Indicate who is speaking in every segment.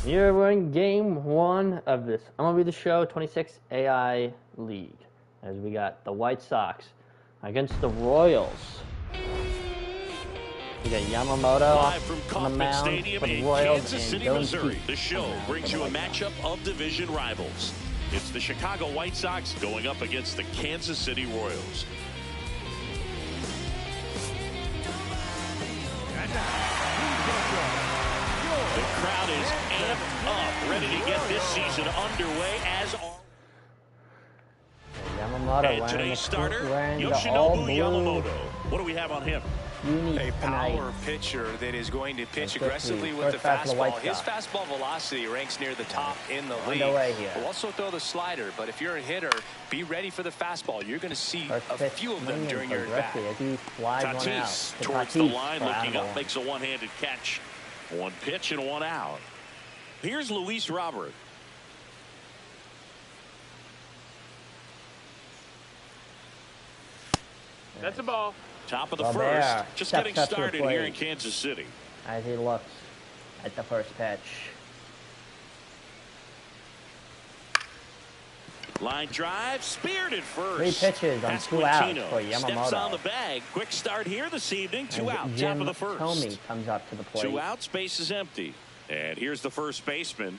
Speaker 1: Here we're in game 1 of this MLB the Show 26 AI League. As we got the White Sox against the Royals. We got Yamamoto
Speaker 2: Live from
Speaker 1: on the mound
Speaker 2: Stadium
Speaker 1: for the
Speaker 2: in
Speaker 1: Royals
Speaker 2: Kansas City,
Speaker 1: and
Speaker 2: Missouri. The show brings you a matchup of division rivals. It's the Chicago White Sox going up against the Kansas City Royals. The crowd is amped up, ready to get this season underway as
Speaker 1: Yamamoto
Speaker 2: and today's starter,
Speaker 1: wearing
Speaker 2: Yoshinobu Yamamoto. What do we have on him?
Speaker 3: A power pitcher that is going to pitch aggressively with the fastball. His fastball velocity ranks near the top in the league. He'll also throw the slider, but if you're a hitter, be ready for the fastball. You're going to see a few of them during your at-bat.
Speaker 2: Tatis towards the line, looking up, makes a one-handed catch. One pitch and one out. Here's Luis Robert.
Speaker 4: That's a ball.
Speaker 2: Top of the first. Just getting started here in Kansas City.
Speaker 1: As he looks at the first pitch.
Speaker 2: Line drive, speared at first.
Speaker 1: 3 pitches on 2 outs for Yamamoto.
Speaker 2: Steps on the bag. Quick start here this evening. 2 out, top of the first.
Speaker 1: Tommy comes up to the plate.
Speaker 2: 2 outs, base is empty. And here's the first baseman.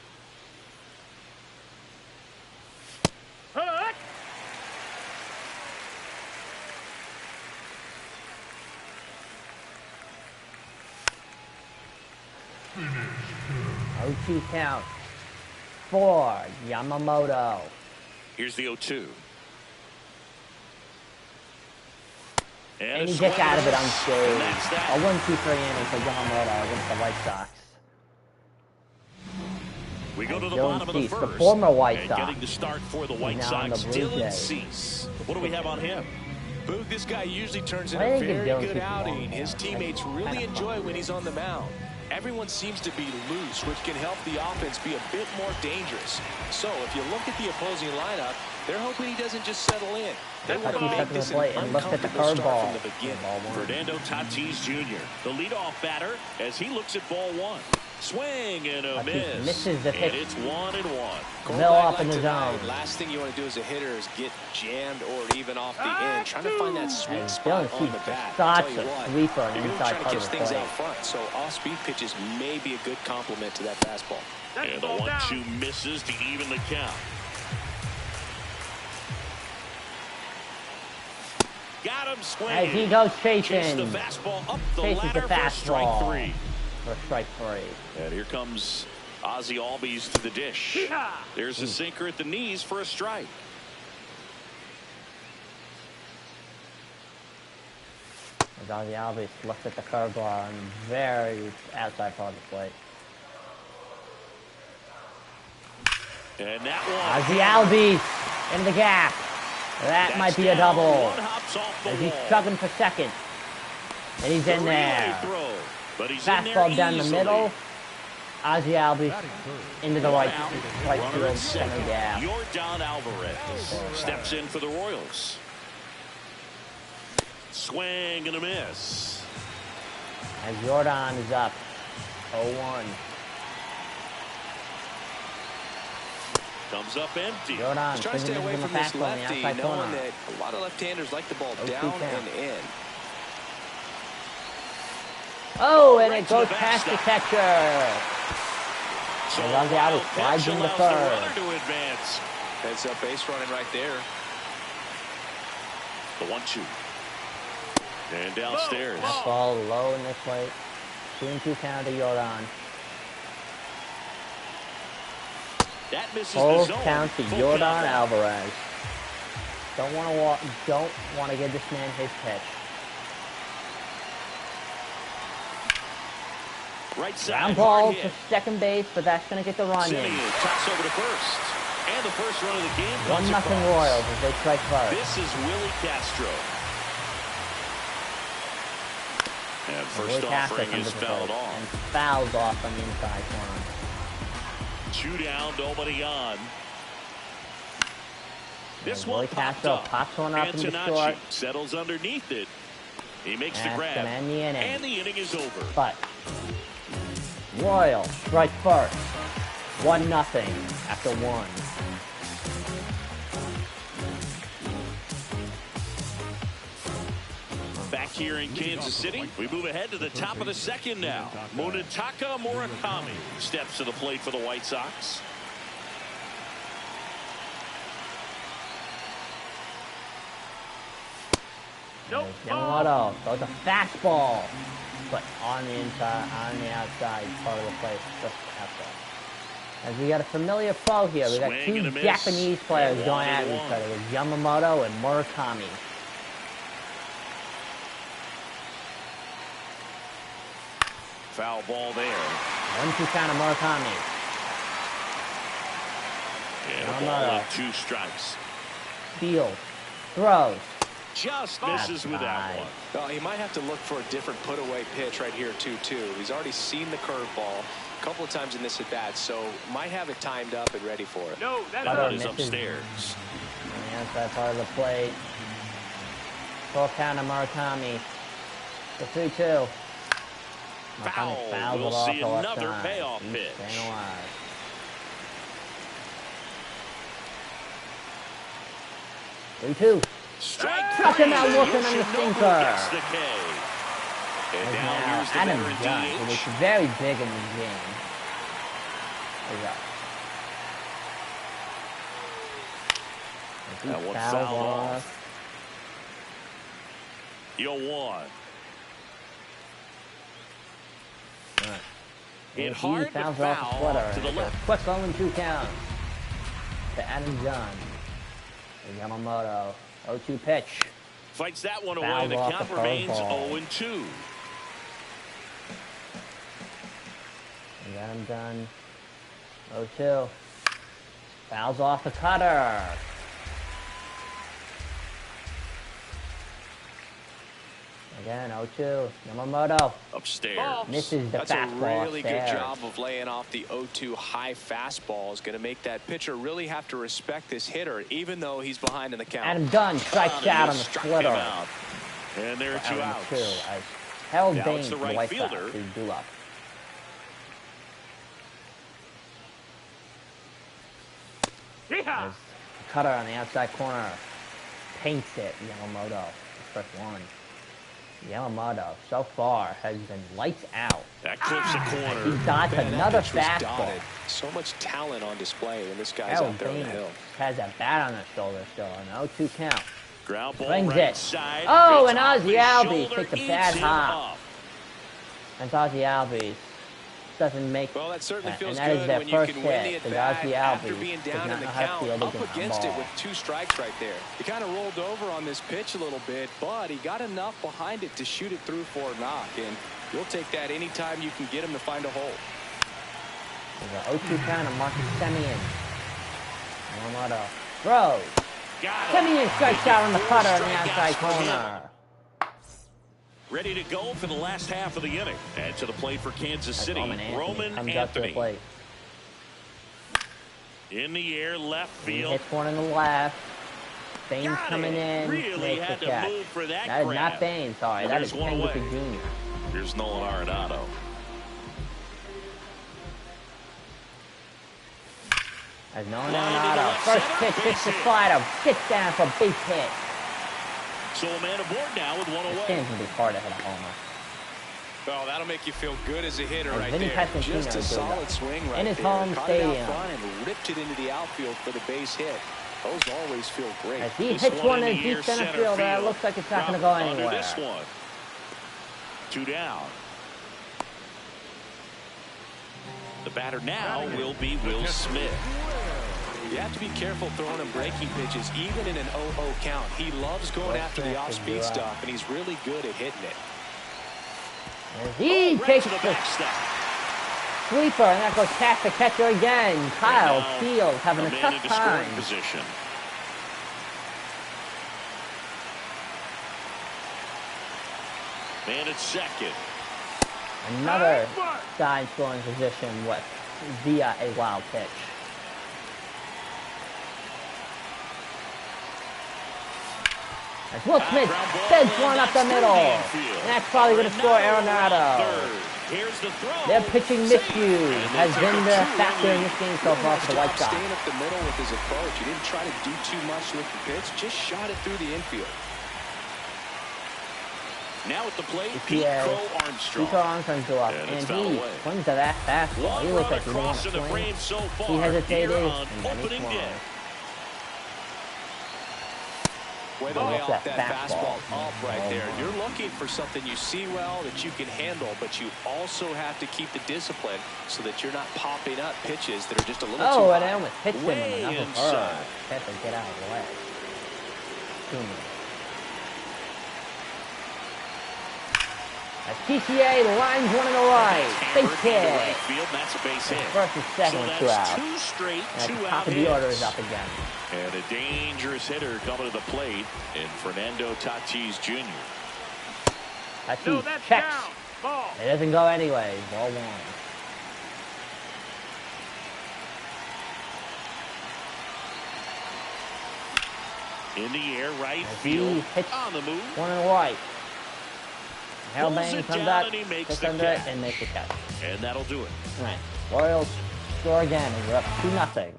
Speaker 1: O2 count for Yamamoto.
Speaker 2: Here's the 0-2.
Speaker 1: And he gets out of it unscathed. A 1-2-3 inning for Yamamoto against the White Sox.
Speaker 2: We go to the bottom of the first.
Speaker 1: The former White Sox.
Speaker 2: Getting the start for the White Sox, Dylan Cease. What do we have on him?
Speaker 3: Booth, this guy usually turns in a very good outing. His teammates really enjoy when he's on the mound. Everyone seems to be loose, which can help the offense be a bit more dangerous. So if you look at the opposing lineup, they're hoping he doesn't just settle in. They want to make this an uncomfortable start from the beginning.
Speaker 2: Fernando Tatis Jr., the leadoff batter, as he looks at ball 1. Swing and a miss.
Speaker 1: Misses the pitch.
Speaker 2: And it's 1-1.
Speaker 1: Mill up in the zone.
Speaker 3: Last thing you want to do as a hitter is get jammed or even off the end. Trying to find that sweet spot on the bat. I'll tell you what, you're going to try to catch things out front. So off-speed pitches may be a good complement to that fastball.
Speaker 2: And the 1-2 misses to even the count. Got him swinging.
Speaker 1: As he goes chasing.
Speaker 2: Chase the fastball up the ladder
Speaker 1: the
Speaker 2: for strike 3.
Speaker 1: For strike 3.
Speaker 2: And here comes Ozzie Albies to the dish. There's a sinker at the knees for a strike.
Speaker 1: As Ozzie Albies looks at the curveball and very outside part of the plate.
Speaker 2: And that one.
Speaker 1: Ozzie Albies in the gap. That might be a double. As he's chugging for second. And he's in there. Fastball down the middle. Ozzie Albies into the right field center gap.
Speaker 2: Yordan Alvarez steps in for the Royals. Swing and a miss.
Speaker 1: As Yordan is up 0-1.
Speaker 2: Comes up empty.
Speaker 1: Yordan
Speaker 3: trying to stay away from this lefty, knowing that a lot of left-handers like the ball down and in.
Speaker 1: Oh, and it goes past the catcher. So Ozzie Albies slides into third.
Speaker 3: Heads up base running right there.
Speaker 2: The 1-2. And downstairs.
Speaker 1: That ball low in the plate. 2-2 count to Yordan.
Speaker 2: That misses
Speaker 1: Full
Speaker 2: the zone.
Speaker 1: count to Yordan Alvarez. Don't want to give this man his pitch.
Speaker 2: Right side.
Speaker 1: Ground ball to second base, but that's going to get the run in.
Speaker 2: Toss over to first. And the first run of the game.
Speaker 1: 1-0 Royals as they strike first.
Speaker 2: This is Willie Castro. And first offering is fouled off.
Speaker 1: And fouled off on the inside corner.
Speaker 2: 2 down, nobody on. This one
Speaker 1: Castro pops one up into short.
Speaker 2: Settles underneath it. He makes the grab.
Speaker 1: End the inning.
Speaker 2: And the inning is over.
Speaker 1: But Royals strike first. 1-0 after 1.
Speaker 2: Back here in Kansas City, we move ahead to the top of the second now. Munetaka Murakami steps to the plate for the White Sox.
Speaker 1: Yamamoto throws a fastball, but on the inside, on the outside part of the plate, just after. As we got a familiar foe here, we got two Japanese players going at each other with Yamamoto and Murakami.
Speaker 2: Foul ball there.
Speaker 1: 1-2 count of Murakami.
Speaker 2: And a ball with 2 strikes.
Speaker 1: Field throws.
Speaker 2: Just misses with that one.
Speaker 3: Well, he might have to look for a different put-away pitch right here, 2-2. He's already seen the curveball a couple of times in this at-bat, so might have it timed up and ready for it.
Speaker 2: No, that one is upstairs.
Speaker 1: On the outside part of the plate. Full count of Murakami. The 3-2.
Speaker 2: Foul. We'll see another payoff pitch.
Speaker 1: Staying alive. Three-two.
Speaker 2: Strike
Speaker 1: Struck him out working on the sinker.
Speaker 2: Gets the K. And now here's the
Speaker 1: Adam
Speaker 2: veteran
Speaker 1: Dunn,
Speaker 2: DH.
Speaker 1: who looks very big in this game.
Speaker 2: That one fouled off. 0-1. Hit hard, but foul to the left.
Speaker 1: Quick 0-2 count to Adam Dunn. And Yamamoto. 0-2 pitch.
Speaker 2: Fights that one away. The count remains 0-2.
Speaker 1: And Adam Dunn. 0-2. Fouls off the cutter. Again, 0-2. Yamamoto.
Speaker 2: Upstairs.
Speaker 1: Misses the fastball.
Speaker 3: That's a really
Speaker 1: upstairs.
Speaker 3: good job of laying off the 0-2 high fastball. Is going to make that pitcher really have to respect this hitter, even though he's behind in the count.
Speaker 1: Adam Dunn strikes out on the splitter.
Speaker 2: And there are 2 outs.
Speaker 1: As Harold
Speaker 2: Now
Speaker 1: Baines,
Speaker 2: it's the
Speaker 1: the
Speaker 2: right
Speaker 1: White
Speaker 2: fielder.
Speaker 1: Sox, who do up. As the cutter on the outside corner paints it. Yamamoto, the first one. Yamamoto, so far, has been lights out.
Speaker 2: That clips the corner.
Speaker 1: He dodged another fastball.
Speaker 3: Dotted. So much talent on display when this guy's
Speaker 1: Harold
Speaker 3: out there on the
Speaker 1: Baines
Speaker 3: hill.
Speaker 1: has a bat on his shoulder still. An 0-2 count.
Speaker 2: Ground ball
Speaker 1: Brings
Speaker 2: right
Speaker 1: it.
Speaker 2: side.
Speaker 1: Oh,
Speaker 2: It's
Speaker 1: and
Speaker 2: off
Speaker 1: Ozzie
Speaker 2: his
Speaker 1: Albies
Speaker 2: shoulder,
Speaker 1: takes a
Speaker 2: eats
Speaker 1: bad
Speaker 2: him
Speaker 1: hop.
Speaker 2: up.
Speaker 1: And Ozzie Albies doesn't make.
Speaker 3: Well, that certainly feels
Speaker 1: and that is
Speaker 3: good
Speaker 1: their
Speaker 3: when you
Speaker 1: first
Speaker 3: can win the
Speaker 1: hit.
Speaker 3: at-bat
Speaker 1: Ozzie
Speaker 3: after
Speaker 1: Albies
Speaker 3: being
Speaker 1: does
Speaker 3: down
Speaker 1: not
Speaker 3: in the
Speaker 1: know how to
Speaker 3: count,
Speaker 1: field a
Speaker 3: up
Speaker 1: ground
Speaker 3: against it
Speaker 1: ball.
Speaker 3: with 2 strikes right there. He kind of rolled over on this pitch a little bit, but he got enough behind it to shoot it through for a knock, and you'll take that anytime you can get him to find a hole.
Speaker 1: There's an 0-2 count of Marcus Semien. Yamamoto throws. Semien strikes out on the cutter on the outside corner.
Speaker 2: Ready to go for the last half of the inning. And to the plate for Kansas City, Roman
Speaker 1: comes up to the
Speaker 2: Anthony.
Speaker 1: plate.
Speaker 2: In the air, left
Speaker 1: He
Speaker 2: field.
Speaker 1: hits one in the left. Baines coming in,
Speaker 2: Really
Speaker 1: makes
Speaker 2: had
Speaker 1: the
Speaker 2: to
Speaker 1: catch.
Speaker 2: move for that
Speaker 1: That is
Speaker 2: grab.
Speaker 1: not Baines, sorry.
Speaker 2: And
Speaker 1: That
Speaker 2: there's
Speaker 1: is
Speaker 2: one
Speaker 1: Ken
Speaker 2: away.
Speaker 1: Griffey Jr.
Speaker 2: Here's Nolan Arenado.
Speaker 1: As Nolan Arenado, first pitch, hits the slider, gets down for a big hit.
Speaker 2: So a man aboard now with one
Speaker 1: This
Speaker 2: away.
Speaker 1: game's going to be hard to hit a homer.
Speaker 3: Well, that'll make you feel good as a hitter
Speaker 1: And
Speaker 3: right
Speaker 1: Vinny
Speaker 3: there.
Speaker 1: Pasquantino
Speaker 3: Just a
Speaker 1: did
Speaker 3: solid
Speaker 1: that.
Speaker 3: swing right
Speaker 1: In his
Speaker 3: there.
Speaker 1: home
Speaker 3: Caught it out
Speaker 1: stadium.
Speaker 3: front and ripped it into the outfield for the base hit. Those always feel great.
Speaker 1: As he
Speaker 2: This
Speaker 1: hits one in
Speaker 2: the
Speaker 1: deep
Speaker 2: air,
Speaker 1: center field, it looks like it's not going to go
Speaker 2: Drop under
Speaker 1: anywhere.
Speaker 2: this one. 2 down. The batter now will be Will Smith.
Speaker 3: You have to be careful throwing him breaking pitches, even in an 0-0 count. He loves going after the off-speed stuff, and he's really good at hitting it.
Speaker 1: As he
Speaker 2: Right
Speaker 1: takes
Speaker 2: to the
Speaker 1: the
Speaker 2: backstop.
Speaker 1: sweeper, and that goes past the catcher again. Kyle
Speaker 2: Now,
Speaker 1: Fields having a
Speaker 2: man
Speaker 1: tough
Speaker 2: into scoring
Speaker 1: time.
Speaker 2: position. Man at second.
Speaker 1: Another guy in scoring position via a wild pitch. As Will Smith sends one up the middle. And that's probably going to score Arenado.
Speaker 2: Here's the throw.
Speaker 1: Their pitching miscue has been the factor in this game so far for the White Sox.
Speaker 3: Staying up the middle with his approach. He didn't try to do too much with the pitch. Just shot it through the infield.
Speaker 2: Now at the plate, Pete Armstrong.
Speaker 1: Pete Armstrong go up, and he swings to that fastball. He looks like he didn't want to swing. He hesitated, and then he swung.
Speaker 3: Way to lay off that fastball up right there. You're looking for something you see well that you can handle, but you also have to keep the discipline so that you're not popping up pitches that are just a little too high.
Speaker 1: Oh, and I almost pitched him in the knuckle. Had to get out of the way. A TCA lines one in the right. Base hit.
Speaker 2: That's a base hit.
Speaker 1: First and second with 2 outs.
Speaker 2: Two straight,
Speaker 1: and the top of the order is up again.
Speaker 2: And a dangerous hitter coming to the plate in Fernando Tatis Jr.
Speaker 1: Tatis checks. It doesn't go anyway. Ball 1.
Speaker 2: In the air, right field. On the move.
Speaker 1: One in the right. Hellbang comes out, gets under it, and makes the catch.
Speaker 2: And that'll do it.
Speaker 1: All right. Royals score again, and we're up 2-0.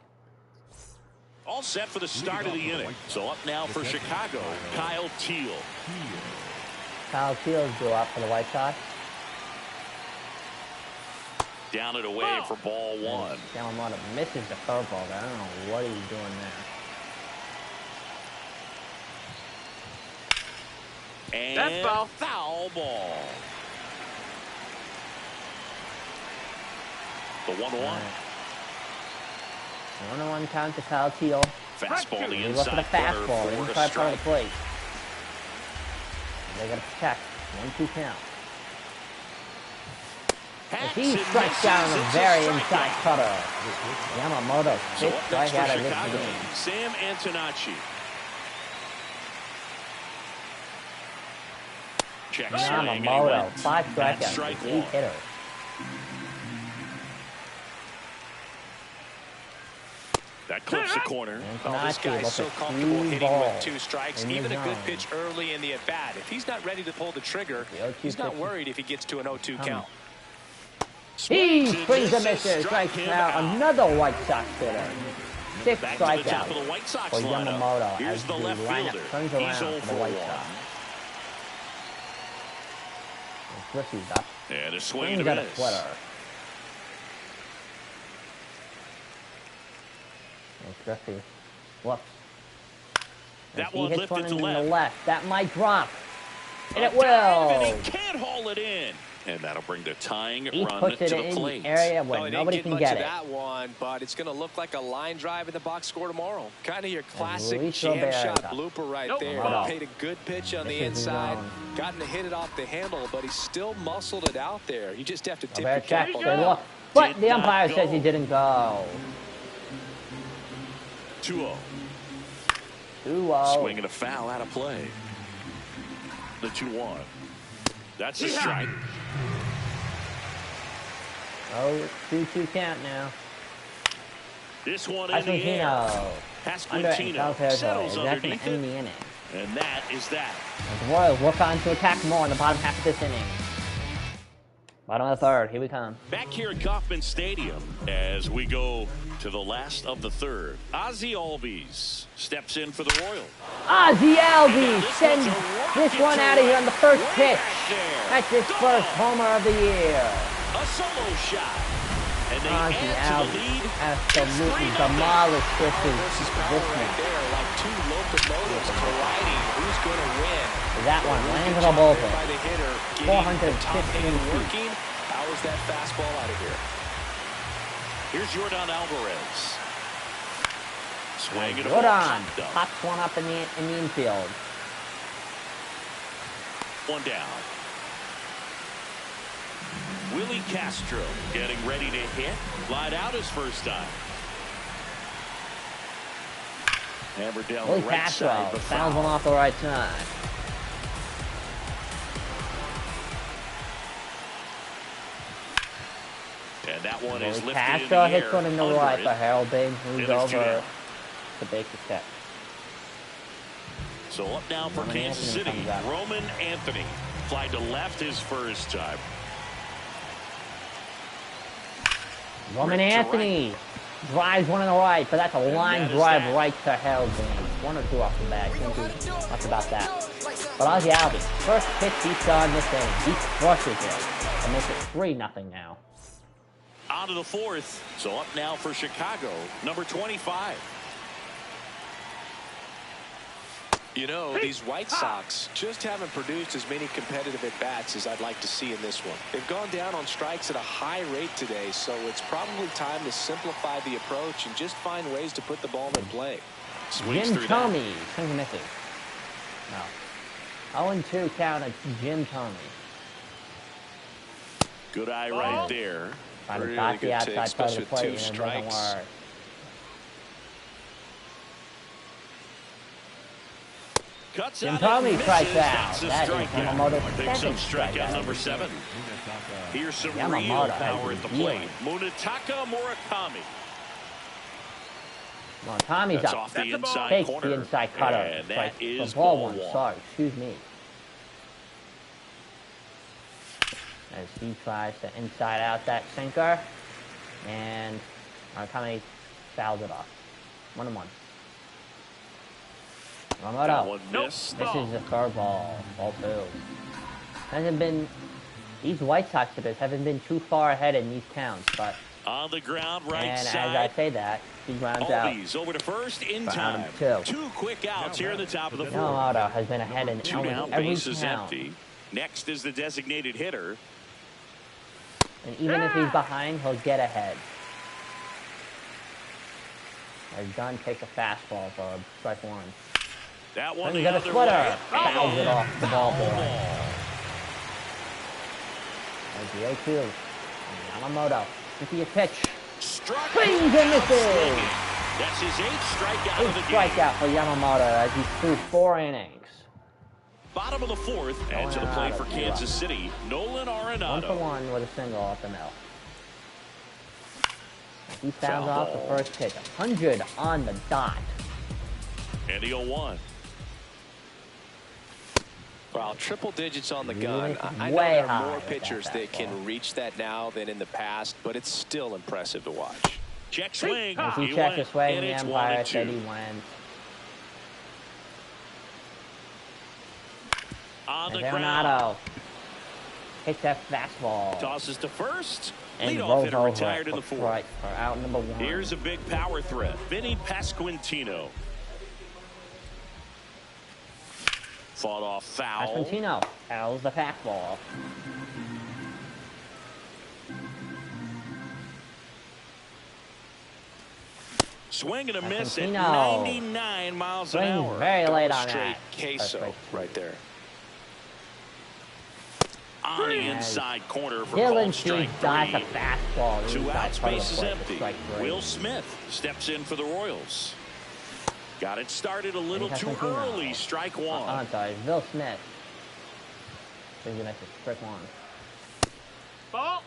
Speaker 2: All set for the start of the inning. So up now for Chicago, Kyle Teal.
Speaker 1: Kyle Teal go up for the White Sox.
Speaker 2: Down and away for ball 1.
Speaker 1: Yamamoto misses the curveball. I don't know what he's doing there.
Speaker 2: And that's foul ball. The 1-1.
Speaker 1: 1-1 count to Kyle Teal.
Speaker 2: Fastball the
Speaker 1: inside.
Speaker 2: Look for the
Speaker 1: fastball. Inside part of the plate. They got to protect. 1-2 count. As he strikes down a very inside cutter. Yamamoto 6th strikeout of this game.
Speaker 2: Sam Antonacci.
Speaker 1: Yamamoto, 5 strikeouts, 8 hitter.
Speaker 2: That clips the corner.
Speaker 3: This guy's so comfortable hitting with 2 strikes. Even a good pitch early in the at-bat. If he's not ready to pull the trigger, he's not worried if he gets to an 0-2 count.
Speaker 1: He springs the misses, strikes out another White Sox hitter. 6 strikeouts for Yamamoto as the lineup turns around for the White Sox. Griffey's up.
Speaker 2: And a swing
Speaker 1: and a sweater. Griffey. Whoops.
Speaker 2: That one lifted
Speaker 1: one
Speaker 2: to
Speaker 1: in
Speaker 2: left.
Speaker 1: The left. That might drop. And it will.
Speaker 2: And he can't haul it in. And that'll bring the tying run
Speaker 1: puts it
Speaker 2: to the
Speaker 1: in
Speaker 2: plate.
Speaker 1: The area where nobody can get it.
Speaker 3: That one, but it's going to look like a line drive in the box score tomorrow. Kind of your classic jam shot blooper right there. Paid a good pitch on the inside. Gotten to hit it off the handle, but he still muscled it out there. You just have to tip your cap on that.
Speaker 1: But the umpire says he didn't go.
Speaker 2: 2-0.
Speaker 1: 2-0.
Speaker 2: Swinging a foul out of play. The 2-1. That's a strike.
Speaker 1: Oh, 2-2 count now.
Speaker 2: This one in the air. Pasquantino settles underneath it. And that is that.
Speaker 1: As the Royals look on to attack more in the bottom half of this inning. Bottom of the 3rd. Here we come.
Speaker 2: Back here at Kauffman Stadium as we go to the last of the 3rd. Ozzie Albies steps in for the Royals.
Speaker 1: Ozzie Albies sends this one out of here on the first pitch. That's his first homer of the year.
Speaker 2: A solo shot. And they
Speaker 1: Ozzie
Speaker 2: add to the lead.
Speaker 1: Absolutely demolished this
Speaker 3: right there, like 2 locomotives colliding. Who's going to win?
Speaker 1: That one lands on the bullpen. 415
Speaker 3: working. Powers that fastball out of here.
Speaker 2: Here's Jordan Alvarez. Swing it.
Speaker 1: Jordan pops one up in the infield.
Speaker 2: 1 down. Willie Castro getting ready to hit. Flied out his first time. Hammered down the right side.
Speaker 1: Willie Castro fouls one off the right side.
Speaker 2: And that one is lifted
Speaker 1: Castro
Speaker 2: in the air.
Speaker 1: hits one in the right, but Harold Baines moves over to Baker's catch.
Speaker 2: So up now for Kansas City, Roman Anthony. Flied to left his first time.
Speaker 1: Roman Anthony drives one on the right, but that's a line drive right to hell, James. 1 or 2 off the bat. Can't do much about that. But Ozzy Albies, first pitch he's done this inning. He crushes it and makes it 3-0 now.
Speaker 2: On to the 4th. So up now for Chicago, number 25.
Speaker 3: You know, these White Sox just haven't produced as many competitive at-bats as I'd like to see in this one. They've gone down on strikes at a high rate today, so it's probably time to simplify the approach and just find ways to put the ball in play.
Speaker 1: Jim Thome, swing misses. No. 0-2 count at Jim Thome.
Speaker 2: Good eye right there.
Speaker 1: Trying to dot the outside side of the plate, and it doesn't work. Jim Thome strikes out. That is Yamamoto's second strikeout.
Speaker 2: Number 7. Here's some real power at the plate. Munetaka Murakami.
Speaker 1: Well, Tommy's up.
Speaker 2: Off the inside
Speaker 1: Takes
Speaker 2: corner.
Speaker 1: the inside cutter.
Speaker 2: And that is
Speaker 1: ball
Speaker 2: ball
Speaker 1: one.
Speaker 2: one.
Speaker 1: Sorry, excuse me. As he tries to inside out that sinker. And Murakami fouls it off. 1-1. Yamamoto.
Speaker 2: This
Speaker 1: is a curveball. Ball 2. Hasn't been. These White Sox hitters haven't been too far ahead in these counts, but.
Speaker 2: On the ground, right
Speaker 1: and
Speaker 2: side.
Speaker 1: And as I say that, he grounds out.
Speaker 2: Over to first in time.
Speaker 1: 2.
Speaker 2: 2 quick outs here at the top of the 4th.
Speaker 1: Yamamoto has been ahead in every
Speaker 2: bases
Speaker 1: count.
Speaker 2: Empty. Next is the designated hitter.
Speaker 1: And even if he's behind, he'll get ahead. As Dunn takes a fastball for strike 1.
Speaker 2: That one
Speaker 1: He's got a splitter. Fouls it off the ball boy. There's the 0-2. Yamamoto. Into your pitch. Swings and misses.
Speaker 2: That's his 8th strikeout of the game.
Speaker 1: Strikeout for Yamamoto as he threw 4 innings.
Speaker 2: Bottom of the 4th, and to the plate for Kansas City, Nolan Arenado.
Speaker 1: 1-for-1 with a single off the mill. He fouls off the first pitch. 100 on the dot.
Speaker 2: And the 0-1.
Speaker 3: Well, triple digits on the gun. I know there are more pitchers that can reach that now than in the past, but it's still impressive to watch.
Speaker 2: Check swing.
Speaker 1: As he checks the swing, the umpire said he went.
Speaker 2: On the
Speaker 1: ground. Hits that fastball.
Speaker 2: Tosses to first.
Speaker 1: And
Speaker 2: leadoff hitter retired in the 4th.
Speaker 1: Right, for out number 1.
Speaker 2: Here's a big power threat. Vinny Pasquantino. Fought off foul.
Speaker 1: Pasquantino fouls the fastball.
Speaker 2: Swing and a miss at 99 miles an hour.
Speaker 1: Very late on
Speaker 3: that.
Speaker 1: Straight
Speaker 3: queso right there.
Speaker 2: On the inside corner for
Speaker 1: Dylan
Speaker 2: strike 3.
Speaker 1: Dots a fastball.
Speaker 2: 2 outs, bases empty.
Speaker 1: Will
Speaker 2: Will Smith steps in for the Royals. Got it started a little too early. Strike 1.
Speaker 1: I'm sorry, Will Smith. He's gonna strike 1.
Speaker 2: Ball.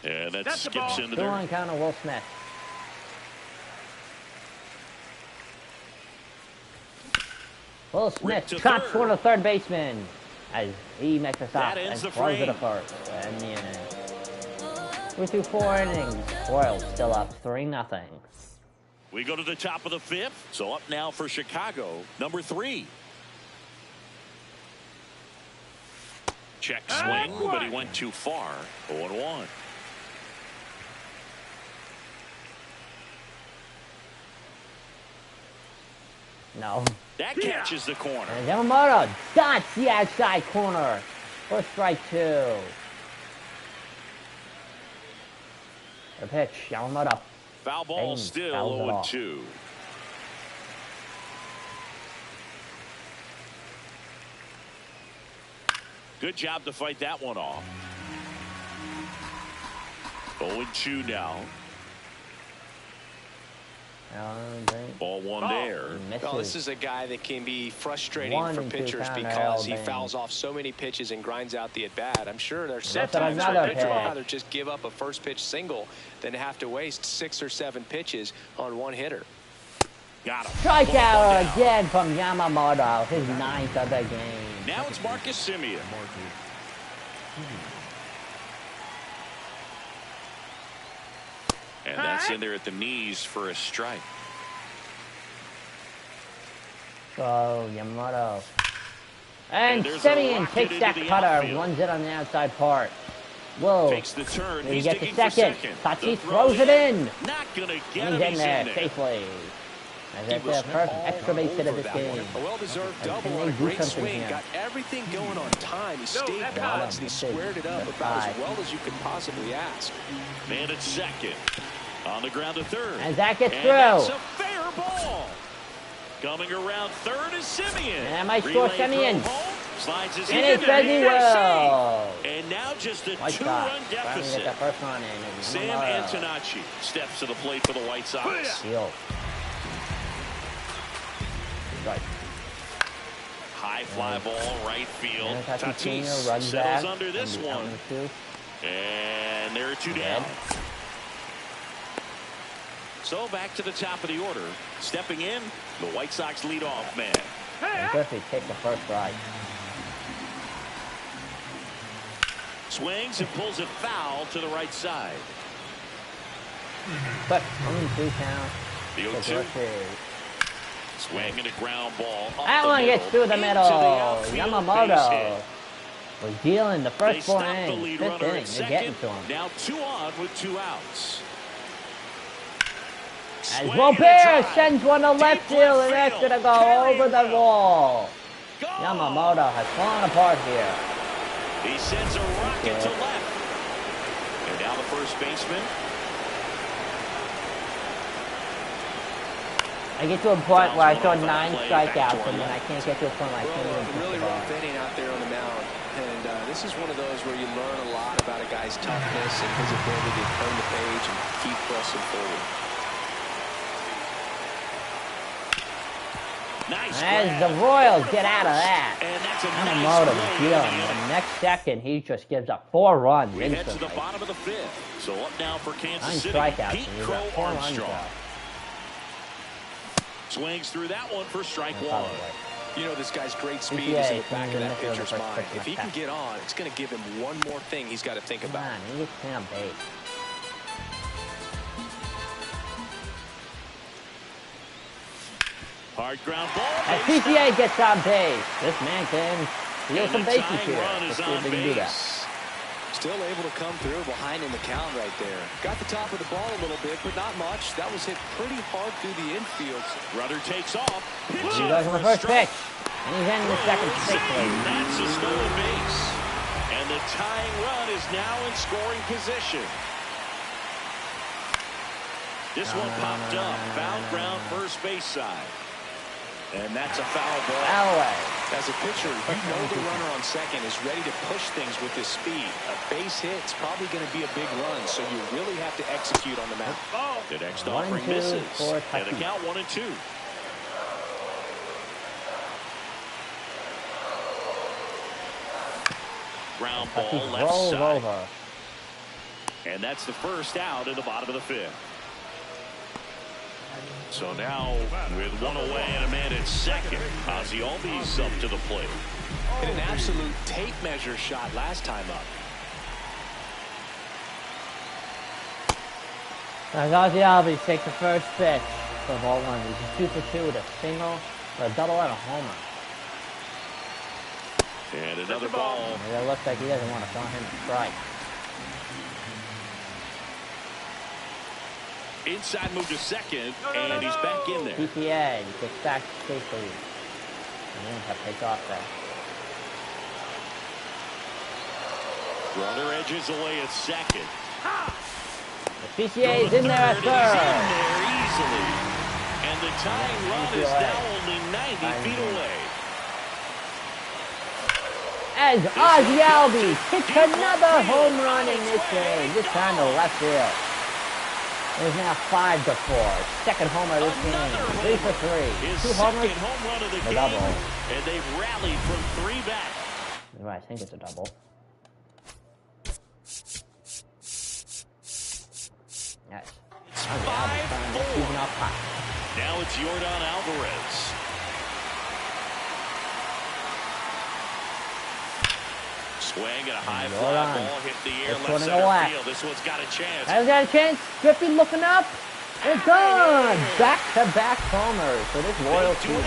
Speaker 2: And that skips into there.
Speaker 1: 2-1 count of Will Smith. Will Smith chops for the third baseman as he makes a stop and throws it to first. And the inning. We're through 4 innings. Royals still up 3-0.
Speaker 2: We go to the top of the 5th. So up now for Chicago, number 3. Check swing, but he went too far. 0-1.
Speaker 1: No.
Speaker 2: That catches the corner.
Speaker 1: And Yamamoto dots the outside corner for strike 2. The pitch, Yamamoto.
Speaker 2: Foul ball still 0-2. Good job to fight that one off. 0-2 now. Ball 1 there.
Speaker 3: Well, this is a guy that can be frustrating for pitchers because he fouls off so many pitches and grinds out the at-bat. I'm sure there's sometimes a pitcher would rather just give up a first pitch single than have to waste 6 or 7 pitches on one hitter.
Speaker 2: Got him.
Speaker 1: Strikeout again from Yamamoto, his 9th of the game.
Speaker 2: Now it's Marcus Semien. And that's in there at the knees for a strike.
Speaker 1: So, Yamamoto. And Semien takes that cutter, runs it on the outside part. Whoa.
Speaker 2: Takes the turn.
Speaker 1: He gets the second. Tatis throws it in.
Speaker 2: Not gonna get
Speaker 1: He's in there safely. As that's the first extra base hit of this game.
Speaker 3: A well-deserved double on a great swing. Got everything going on time. He stayed balanced and he squared it up about as well as you could possibly ask.
Speaker 2: Man at second. On the ground to third.
Speaker 1: And that gets through.
Speaker 2: That's a fair ball. Coming around third is Semien.
Speaker 1: And that might score Semien.
Speaker 2: Slides his
Speaker 1: and it says he will.
Speaker 2: And now just a
Speaker 1: White
Speaker 2: two-run
Speaker 1: Sox
Speaker 2: deficit.
Speaker 1: get the first run in.
Speaker 2: Sam Antonacci steps to the plate for the White Sox.
Speaker 1: Yo. Right.
Speaker 2: High fly ball, right field.
Speaker 1: Tatis
Speaker 2: settles under this one. And there are two down. So back to the top of the order. Stepping in, the White Sox leadoff man.
Speaker 1: And Griffey takes the first strike.
Speaker 2: Swings and pulls it foul to the right side.
Speaker 1: But only 2 count.
Speaker 2: The 0-2. Swing and a ground ball.
Speaker 1: That one gets through the middle. Yamamoto was dealing the first 4 innings. 5th inning, they're getting to him.
Speaker 2: Now 2 on with 2 outs.
Speaker 1: As Robert sends one to left field, and that's going to go over the wall. Yamamoto has fallen apart here.
Speaker 2: He sends a rocket to left. And now the first baseman.
Speaker 1: I get to a point where I throw 9 strikeouts, and then I can't get to a point where I can't even
Speaker 3: a really rough inning out there on the mound. And this is one of those where you learn a lot about a guy's toughness and his ability to turn the page and keep pressing forward.
Speaker 2: Nice
Speaker 1: As
Speaker 2: grab.
Speaker 1: the Royals get out of that.
Speaker 2: And that's a
Speaker 1: Yamamoto
Speaker 2: nice
Speaker 1: dealing. The next second, he just gives up 4 runs.
Speaker 2: We head to
Speaker 1: instantly.
Speaker 2: the bottom of the 5th. So up now for
Speaker 1: 9
Speaker 2: Kansas City.
Speaker 1: strikeouts,
Speaker 2: Pete
Speaker 1: and he's
Speaker 2: Crow
Speaker 1: got 4 runs
Speaker 2: Armstrong.
Speaker 1: out.
Speaker 2: Swings through that one for strike
Speaker 1: That's
Speaker 2: 1.
Speaker 3: You know, this guy's great speed is in the back of that pitcher's mind. If he can get on, it's going to give him one more thing he's got to think about.
Speaker 1: Come on, he gets down base.
Speaker 2: Hard ground ball.
Speaker 1: As PCA gets on base, this man can steal some bases here. Let's see if they can do that.
Speaker 3: Still able to come through behind in the count right there. Got the top of the ball a little bit, but not much. That was hit pretty hard through the infield.
Speaker 2: Rudder takes off.
Speaker 1: He goes on the first pitch. And he's in the second safely.
Speaker 2: That's a stolen base. And the tying run is now in scoring position. This one popped up. Foul ground first base side. And that's a foul ball.
Speaker 1: Foul away.
Speaker 3: As a pitcher, you know the runner on second is ready to push things with his speed. A base hit's probably going to be a big run, so you really have to execute on the mound.
Speaker 2: The next offering misses. And the count 1-2. Ground ball left side.
Speaker 1: Over.
Speaker 2: And that's the first out in the bottom of the 5th. So now, with 1 away and a man at second, Ozzie Albies up to the plate.
Speaker 3: Hit an absolute tape measure shot last time up.
Speaker 1: As Ozzie Albies takes the first pitch for ball 1. He's 2 for 2 with a single, a double, and a homer.
Speaker 2: And another ball.
Speaker 1: It looks like he doesn't want to throw him a strike.
Speaker 2: Inside move to second, and he's back in there.
Speaker 1: PPA, he gets back safely. And then have to take off there.
Speaker 2: Runner edges away at second.
Speaker 1: The PCA is in there at
Speaker 2: He's in
Speaker 1: third.
Speaker 2: there easily. And the tying run is now only 90 feet away.
Speaker 1: As Ozzie Albies hits another home run in this game, this time to left field. It is now 5-4. Second homer of this game. 3 for 3.
Speaker 2: His
Speaker 1: 2 homers.
Speaker 2: second home run of the
Speaker 1: A
Speaker 2: game.
Speaker 1: double.
Speaker 2: And they've rallied from 3 back.
Speaker 1: I think it's a double. Yes.
Speaker 2: It's
Speaker 1: Ozzie Albies trying to keep it off hot.
Speaker 2: Now it's Yordan Alvarez. Swing and a high fly ball hit the air left center field. This one's got a chance.
Speaker 1: Has got a chance. Griffey looking up. It's gone. Back-to-back homers for this Royals team.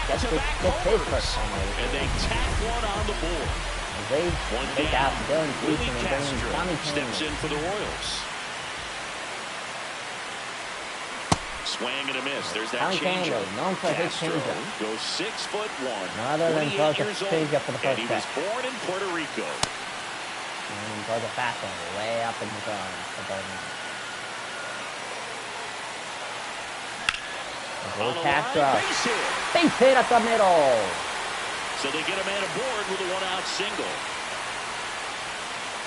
Speaker 1: That's his first homer.
Speaker 2: And they tack one on the board.
Speaker 1: They take out Dylan
Speaker 2: Willie
Speaker 1: and bring in Tommy
Speaker 2: steps in for the Royals. Swing and a miss. There's that changeup.
Speaker 1: Known for his changeup.
Speaker 2: Goes 6'1".
Speaker 1: Other than throws a changeup for the first
Speaker 2: pitch. He was born in Puerto Rico.
Speaker 1: And throws a fastball way up in the zone. Castro. Base hit up the middle.
Speaker 2: So they get a man aboard with a one-out single.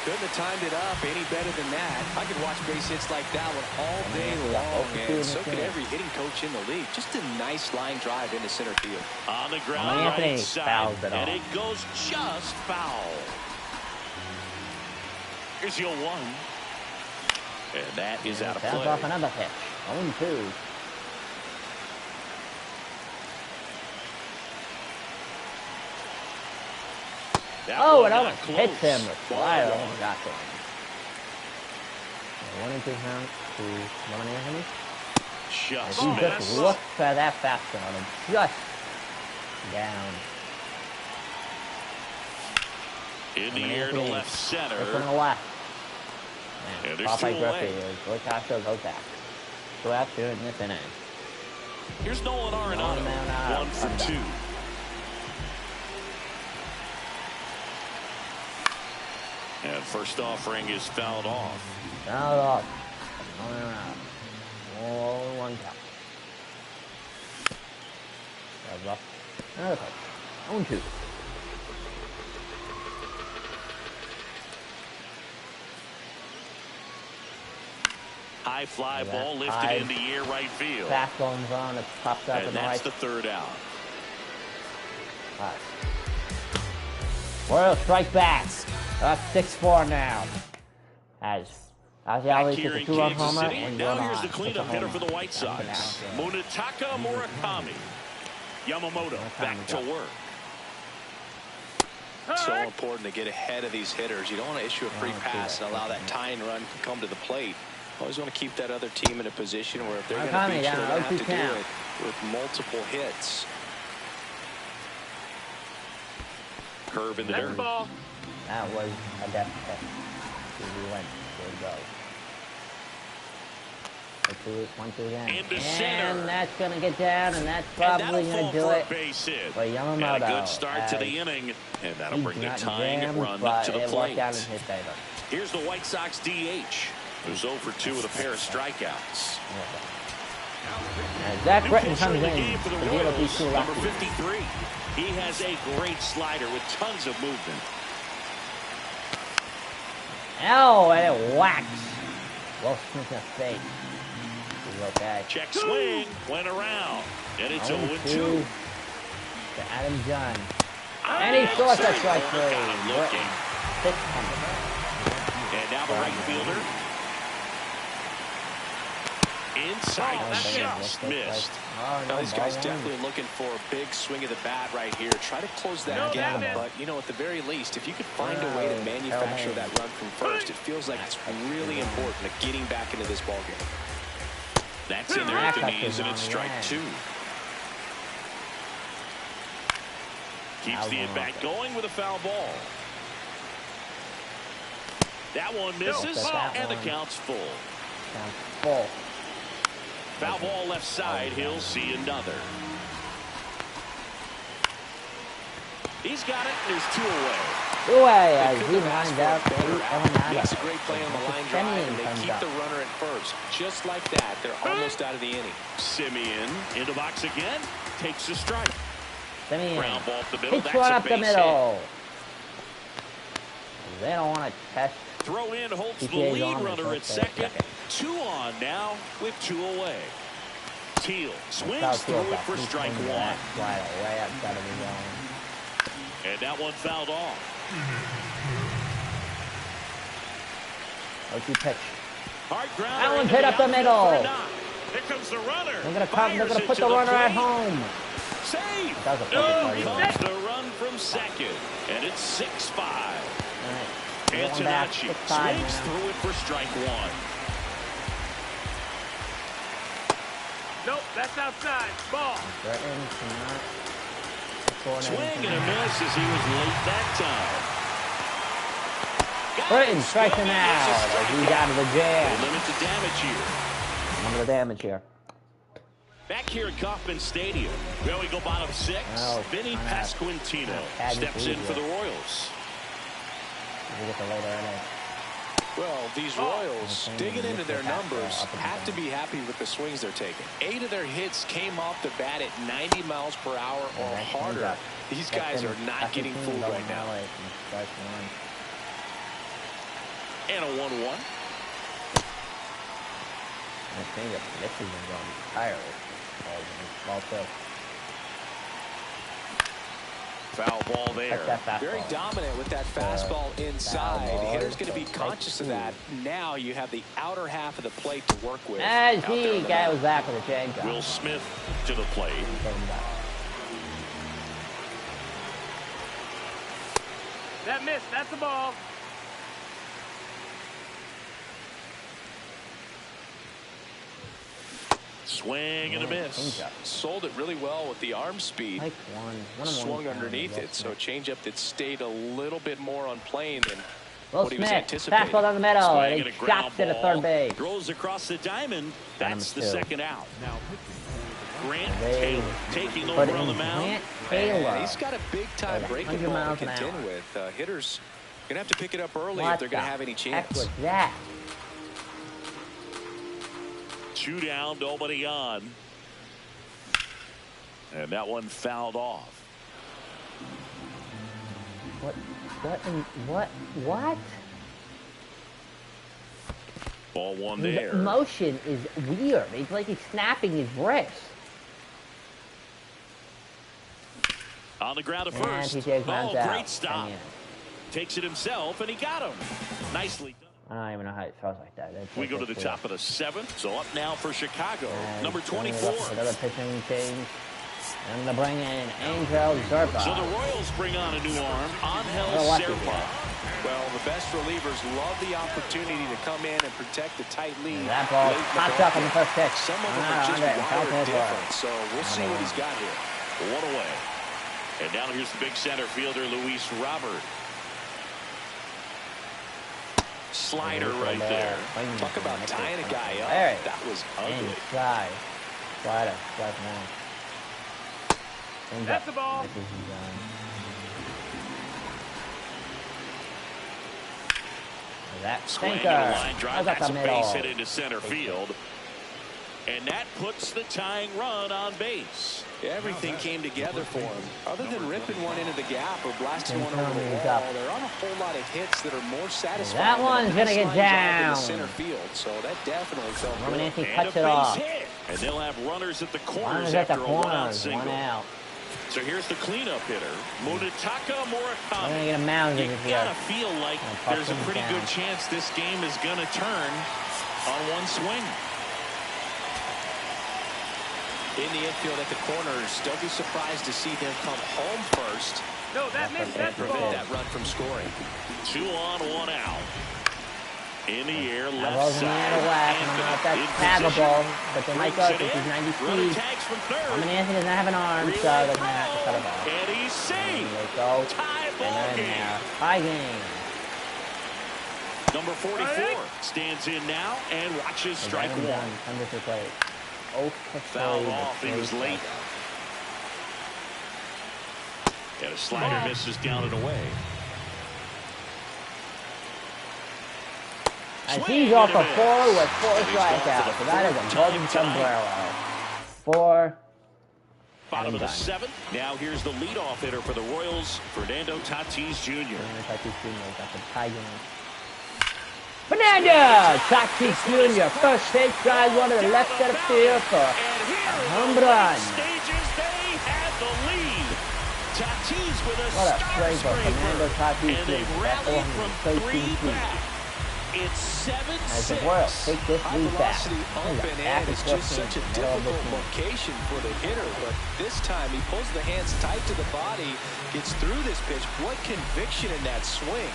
Speaker 3: Couldn't have timed it up any better than that. I could watch base hits like that one all day long, and so could every hitting coach in the league. Just a nice line drive into center field.
Speaker 2: On the ground, right side, and it goes just foul. Here's your one. And that is out of play.
Speaker 1: Off another pitch. 0-2. Oh, it almost hits him. The slider almost got to him. 1-2 count to Anthony. He just looked for that fastball and just down.
Speaker 2: In the air to left center.
Speaker 1: This one to left.
Speaker 2: And there's two away.
Speaker 1: Willie Castro goes back. 2 out, 2 in this inning.
Speaker 2: Here's Nolan Arenado. 1 for 2. And first offering is fouled off.
Speaker 1: Fouled off. Oh, 1 count. That's up. Another pitch. 0-2.
Speaker 2: High fly ball lifted in the air right field.
Speaker 1: Fastball in zone. It pops up in the right.
Speaker 2: And that's the third out.
Speaker 1: Royals strike back. Up 6-4 now. As Ozzy gets a 2-run homer. And
Speaker 2: now here's the cleanup hitter for the White Sox. Munetaka Murakami. Yamamoto back to work.
Speaker 3: So important to get ahead of these hitters. You don't want to issue a free pass and allow that tying run to come to the plate. Always want to keep that other team in a position where if they're going to beat you, they're going to have to do it with multiple hits.
Speaker 2: Curve in the dirt.
Speaker 3: Ball.
Speaker 1: That was a death test. We went. There we go. 1-2 again. And that's going to get down, and that's probably going to do it. But Yamamoto.
Speaker 2: And a good start to the inning, and that'll bring the tying run to the plate. Here's the White Sox DH, who's 0 for 2 with a pair of strikeouts.
Speaker 1: Zach Britton comes in.
Speaker 2: For the Royals, number 53. He has a great slider with tons of movement.
Speaker 1: Oh, and it whacks. Will Smith in the face. He's okay.
Speaker 2: Check swing. Went around. And it's 0-2.
Speaker 1: To Adam John. And he scores that strike 3.
Speaker 2: And now the right fielder. Inside, just missed.
Speaker 3: Now, this guy's definitely looking for a big swing of the bat right here. Try to close that gap, but, you know, at the very least, if you could find a way to manufacture that run from first, it feels like it's really important to getting back into this ballgame.
Speaker 2: That's in there at the knees, and it's strike 2. Keeps the at-bat going with a foul ball. That one misses, and the count's full. Foul ball left side. He'll see another. He's got it. There's 2 away.
Speaker 1: 2 away as he lines out.
Speaker 3: That's a great play on the line drive, and they keep the runner at first. Just like that, they're almost out of the inning.
Speaker 2: Simeon in the box again. Takes the strike.
Speaker 1: Simeon.
Speaker 2: Ground ball up the middle.
Speaker 1: Hits one up the middle. They don't want to test.
Speaker 2: Throw in holds the lead runner at second. 2 on now with 2 away. Teal swings through it for strike 1.
Speaker 1: Way outside of the zone.
Speaker 2: And that one fouled off.
Speaker 1: 0-2 pitch.
Speaker 2: Hard ground.
Speaker 1: That one's hit up the middle.
Speaker 2: Here comes the runner.
Speaker 1: They're gonna put the runner at home.
Speaker 2: Save.
Speaker 1: That was a perfect play.
Speaker 2: Comes the run from second, and it's 6-5.
Speaker 1: Right.
Speaker 2: Antonacci swings through it for strike one.
Speaker 3: Nope, that's outside. Ball.
Speaker 2: Swing and a miss as he was late that time.
Speaker 1: Britton strikes him out. He's out of the jam.
Speaker 2: Limit the damage here.
Speaker 1: Limit the damage here.
Speaker 2: Back here at Kauffman Stadium, where we go bottom 6. Vinny Pasquantino steps in for the Royals.
Speaker 1: We get the later inning.
Speaker 3: Well, these Royals, digging into their numbers, have to be happy with the swings they're taking. 8 of their hits came off the bat at 90 miles per hour or harder. These guys are not getting fooled right now.
Speaker 2: And a 1-1.
Speaker 1: I think this is going entirely.
Speaker 2: Foul ball there.
Speaker 3: Very dominant with that fastball inside. The hitter's going to be conscious of that. Now you have the outer half of the plate to work with.
Speaker 1: As he goes back with a changeup.
Speaker 2: Will Smith to the plate.
Speaker 3: That missed. That's the ball.
Speaker 2: Swing and a miss.
Speaker 3: Sold it really well with the arm speed. Swung underneath it, so a changeup that stayed a little bit more on plane than what he was anticipating.
Speaker 1: Fastball down the middle, and he chops it to third base.
Speaker 2: Throws across the diamond. That's the second out. Now, Grant Taylor taking over on the mound.
Speaker 3: He's got a big-time breaking ball to contend with. Hitters going to have to pick it up early if they're going to have any chance.
Speaker 1: What the heck was that?
Speaker 2: 2 down, nobody on. And that one fouled off.
Speaker 1: What?
Speaker 2: Ball one there.
Speaker 1: The motion is weird. It's like he's snapping his wrist.
Speaker 2: On the ground at first. Great stop. Takes it himself, and he got him. Nicely done.
Speaker 1: I don't even know how it feels like that.
Speaker 2: We go to the top of the 7th. So up now for Chicago, number 24.
Speaker 1: Another pitching change. And they bring in Angel Zerpa.
Speaker 2: So the Royals bring on a new arm, Angel Zerpa.
Speaker 3: Well, the best relievers love the opportunity to come in and protect the tight lead.
Speaker 1: And that ball popped up on the first pitch.
Speaker 3: Some of them are just wired different. So we'll see what he's got here.
Speaker 2: 1 away. And now here's the big center fielder, Luis Robert. Slider right there.
Speaker 3: Talk about tying a guy up. That was ugly.
Speaker 1: Slider.
Speaker 3: That's the ball.
Speaker 1: That
Speaker 2: swing and a line drive. That's a base hit into center field. And that puts the tying run on base.
Speaker 3: Everything came together for him. Other than ripping one into the gap or blasting one over the wall, there aren't a whole lot of hits that are more satisfying.
Speaker 1: That one's going to get down.
Speaker 3: Center field, so that definitely felt
Speaker 1: Roman Anthony cuts it off.
Speaker 2: And they'll have runners at the corners after a 1-out single.
Speaker 1: 1 out.
Speaker 2: So here's the cleanup hitter, Munetaka Murakami.
Speaker 1: You
Speaker 2: gotta feel like there's a pretty good chance this game is gonna turn on one swing.
Speaker 3: In the infield at the corners, don't be surprised to see them come home first. No, that missed. That prevent that run from scoring.
Speaker 2: 2 on, 1 out. In the air, left
Speaker 1: side. I don't know if that's taggable, but they might go because he's 90 feet. Roman Anthony doesn't have an arm, so they're going to have to cut it off.
Speaker 2: And he's safe.
Speaker 1: Go.
Speaker 2: Tie ball game.
Speaker 1: Tie game.
Speaker 2: Number 44 stands in now and watches strike 1.
Speaker 1: Under the plate.
Speaker 2: Fouled off. He was late. And a slider misses down and away.
Speaker 1: And he's off for 4 with 4 strikeouts. So that is a golden sombrero. 4.
Speaker 2: Bottom of the 7th. Now here's the leadoff hitter for the Royals, Fernando Tatis Jr.
Speaker 1: Fernando Tatis Jr. First pitch drives one to the left center field for a home run.
Speaker 2: They had the lead. Tatis with a
Speaker 1: what a play for Fernando Tatis
Speaker 2: and they rallied from 3 back. It's 7-6.
Speaker 1: Take this
Speaker 3: High
Speaker 1: lead back.
Speaker 3: velocity up and in is just such a difficult location for the hitter, but this time he pulls the hands tight to the body, gets through this pitch. What conviction in that swing.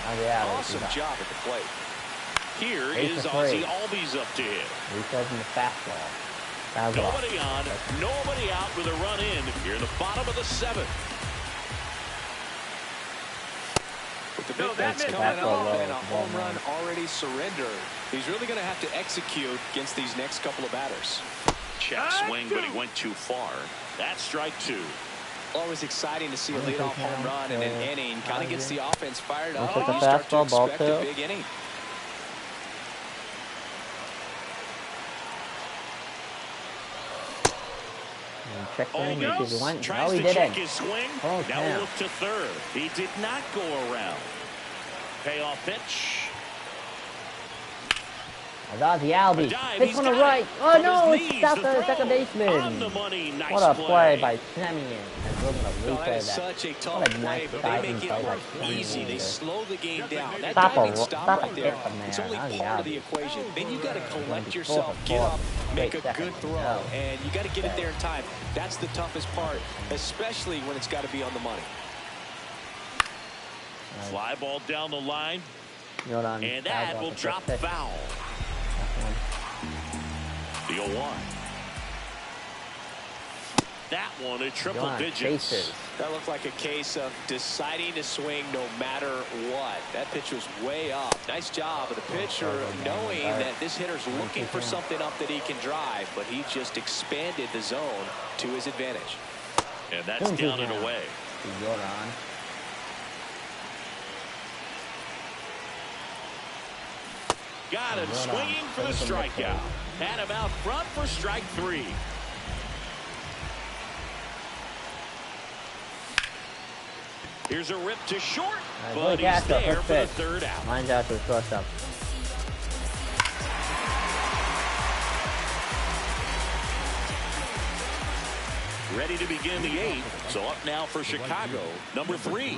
Speaker 3: Awesome job at the plate.
Speaker 2: Here is Ozzie Albies up to hit.
Speaker 1: Recharging the fastball.
Speaker 2: Nobody on, nobody out with a run in here in the bottom of the 7th.
Speaker 3: With the big bats coming up and a home run already surrendered, he's really going to have to execute against these next couple of batters.
Speaker 2: Check swing, but he went too far. That's strike 2.
Speaker 3: Always exciting to see a leadoff home run in an inning. Kind of gets the offense fired up.
Speaker 1: Took a
Speaker 3: You start to
Speaker 1: fastball,
Speaker 3: expect a big inning.
Speaker 1: Check in, see if he went.
Speaker 2: Tries
Speaker 1: No, he
Speaker 2: to check
Speaker 1: didn't.
Speaker 2: his swing.
Speaker 1: Oh,
Speaker 2: now
Speaker 1: damn.
Speaker 2: we'll look to third. He did not go around. Payoff pitch.
Speaker 1: Ozzie Albies. Hits from the right. Oh no, it's stopped the second baseman.
Speaker 2: Nice
Speaker 1: What a play by Semien. And we're gonna
Speaker 3: No,
Speaker 1: replay
Speaker 3: that is
Speaker 1: that.
Speaker 3: such a tough
Speaker 1: What a
Speaker 3: play,
Speaker 1: nice
Speaker 3: but
Speaker 1: diving
Speaker 3: they make it
Speaker 1: play by
Speaker 3: look easy. They
Speaker 1: Semien.
Speaker 3: slow the game down. That
Speaker 1: Stop
Speaker 3: diving
Speaker 1: a
Speaker 3: stop
Speaker 1: hit
Speaker 3: right there.
Speaker 1: from there.
Speaker 3: It's only
Speaker 1: Ozzie
Speaker 3: part of the
Speaker 1: Albies.
Speaker 3: equation. Then you got to collect
Speaker 1: 4
Speaker 3: yourself,
Speaker 1: for
Speaker 3: get
Speaker 1: 4.
Speaker 3: up, make a
Speaker 1: Great
Speaker 3: good
Speaker 1: second.
Speaker 3: throw,
Speaker 1: No.
Speaker 3: and you got to get it there in time. That's the toughest part, especially when it's got to be on the money.
Speaker 2: Fly ball down the line,
Speaker 1: And
Speaker 2: and that will drop foul. The 0-1. That one in triple digits.
Speaker 3: That looked like a case of deciding to swing no matter what. That pitch was way up. Nice job of the pitcher knowing that this hitter's looking for something up that he can drive, but he just expanded the zone to his advantage.
Speaker 2: And that's down and away. Got him swinging for the strikeout. Had him out front for strike 3. Here's a rip to short, but he's there for the third out.
Speaker 1: Mine's out to the shortstop.
Speaker 2: Ready to begin the 8th. So up now for Chicago, number 3.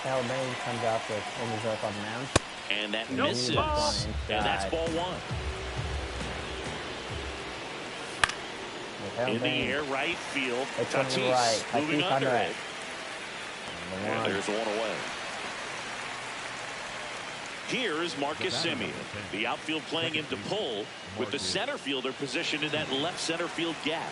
Speaker 1: Cal Bain comes out with Elizabeth on the mound.
Speaker 2: And that misses. And that's ball 1. In the air, right field. Tatis moving under it. And there's one away. Here is Marcus Semien. The outfield playing into pull with the center fielder positioned in that left center field gap.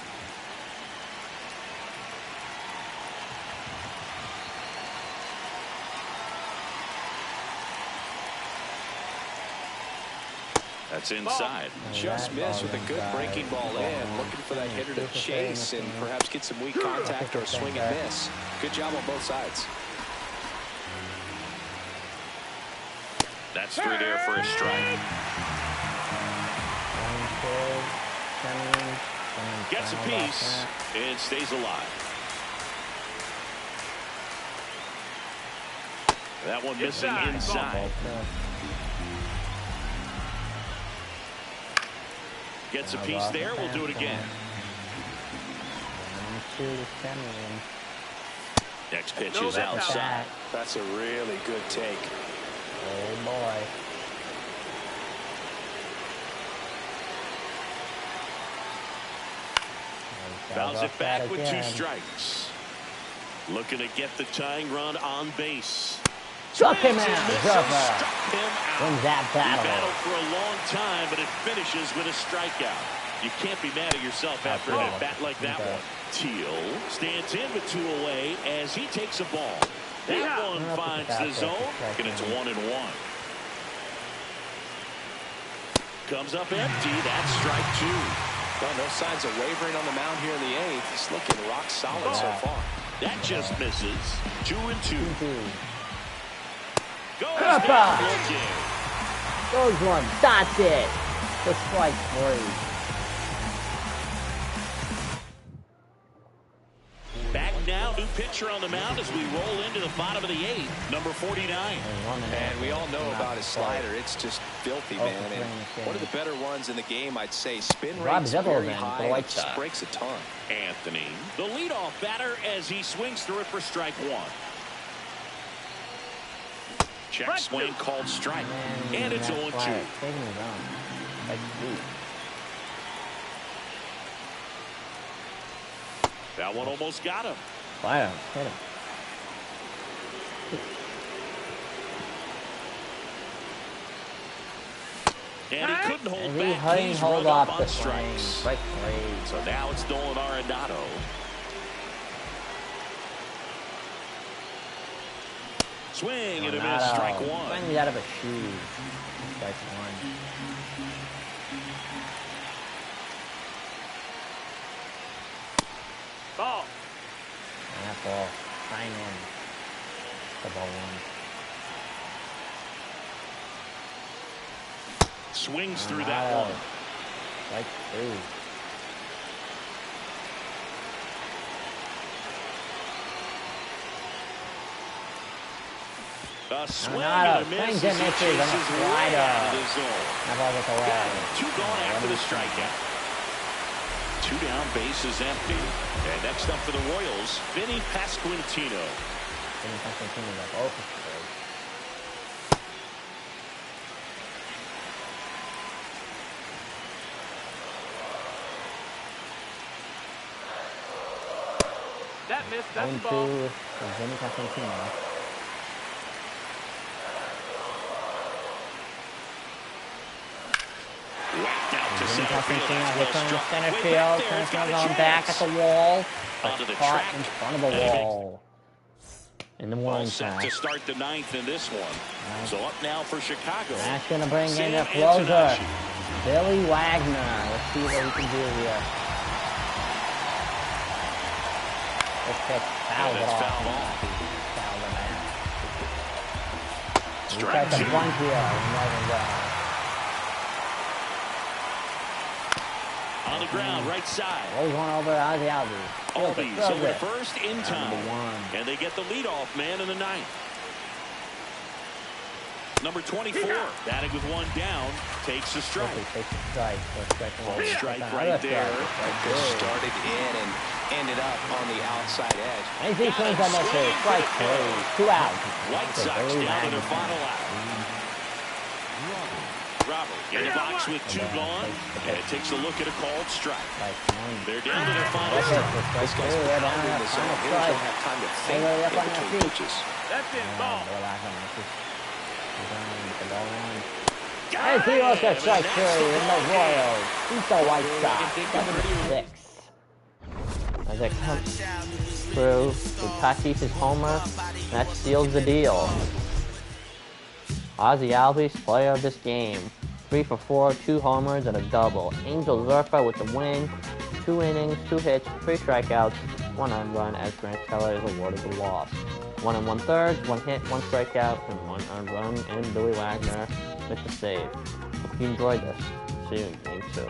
Speaker 2: That's inside.
Speaker 3: Just missed with a good breaking ball in. Looking for that hitter to chase and perhaps get some weak contact or a swing and miss. Good job on both sides.
Speaker 2: That's through there for a strike. Gets a piece and stays alive. That one missing inside. Gets a piece there. We'll do it again. Next pitch is outside.
Speaker 3: That's a really good take.
Speaker 1: Oh boy.
Speaker 2: Fouls it back with 2 strikes. Looking to get the tying run on base.
Speaker 1: Struck him out.
Speaker 2: Wins
Speaker 1: that battle.
Speaker 2: He battled for a long time, but it finishes with a strikeout. You can't be mad at yourself after a bat like that one. Teal stands in with 2 away as he takes a ball. That one finds the zone, and it's 1-1. Comes up empty. That's strike 2.
Speaker 3: Well, no signs of wavering on the mound here in the 8th. He's looking rock solid so far.
Speaker 2: That just misses. 2-2. Goes
Speaker 1: one. That's it. The strike 3.
Speaker 2: Back now. New pitcher on the mound as we roll into the bottom of the 8th. Number 49.
Speaker 3: And we all know about his slider. It's just filthy, man. And one of the better ones in the game, I'd say. Spin rate's very high. It just breaks a ton.
Speaker 2: Anthony, the leadoff batter, as he swings through it for strike 1. Check swing called strike. And it's 0-2. That one almost got him.
Speaker 1: Fire, hit him.
Speaker 2: And he couldn't hold back. He's run up on strikes.
Speaker 1: Strike 3.
Speaker 2: So now it's Nolan Arenado. Swing and a miss, strike 1.
Speaker 1: Swing out of a shoe. Strike 1.
Speaker 2: Ball.
Speaker 1: That ball. Sign in. The ball 1.
Speaker 2: Swings through that one.
Speaker 1: Strike 2.
Speaker 2: A swing and a miss.
Speaker 1: Swings and misses on the slider.
Speaker 2: That ball gets away. 2 gone after the strikeout. 2 down, base is empty. And next up for the Royals, Vinny Pasquantino.
Speaker 1: Vinny Pasquantino got both of those.
Speaker 4: That missed, that's the ball.
Speaker 1: 1-2 for Vinny Pasquantino.
Speaker 2: Whacked out to center field.
Speaker 1: Center field. Going back at the wall.
Speaker 2: Onto the
Speaker 1: Caught
Speaker 2: track.
Speaker 1: in front of the wall. In the
Speaker 2: All
Speaker 1: warning
Speaker 2: set
Speaker 1: track.
Speaker 2: to start the 9th in this one. So up now for Chicago.
Speaker 1: That's going to bring in
Speaker 2: Sam
Speaker 1: a closer.
Speaker 2: Antonucci.
Speaker 1: Billy Wagner. Let's see what he can do here. This pitch fouled it off. Fouled him out. He
Speaker 2: Strike
Speaker 1: tries to
Speaker 2: 2.
Speaker 1: bunt here.
Speaker 2: On the ground, right side.
Speaker 1: Rolls one over Ozzy Albies.
Speaker 2: Albies over to first in time.
Speaker 1: Number 1.
Speaker 2: And they get the leadoff man in the 9th. Number 24, batting with 1 down, takes a strike.
Speaker 1: Takes a strike.
Speaker 2: Ball strike right there.
Speaker 3: Just started in and ended up on the outside edge.
Speaker 1: And he swings on that too. Strike 3. 2 out.
Speaker 2: White Sox down to their final out. Robert in the box with 2 gone. And takes a look at a called strike. They're down to their final strike.
Speaker 3: This guy's pounding the zone. He doesn't have time to think in between pitches.
Speaker 4: That's it, ball.
Speaker 1: And he also strike 3 in the Royals. Beat the White Sox 7-6. As it comes through with Tatis's homer, that seals the deal. Ozzy Albies, player of this game. 3 for 4, 2 homers and a double. Angel Zerfa with the win. 2 innings, 2 hits, 3 strikeouts, 1 earned run as Grant Keller is awarded the loss. 1 1/3, 1 hit, 1 strikeout, and 1 earned run, and Billy Wagner with the save. Hope you enjoyed this. See you in Game 2.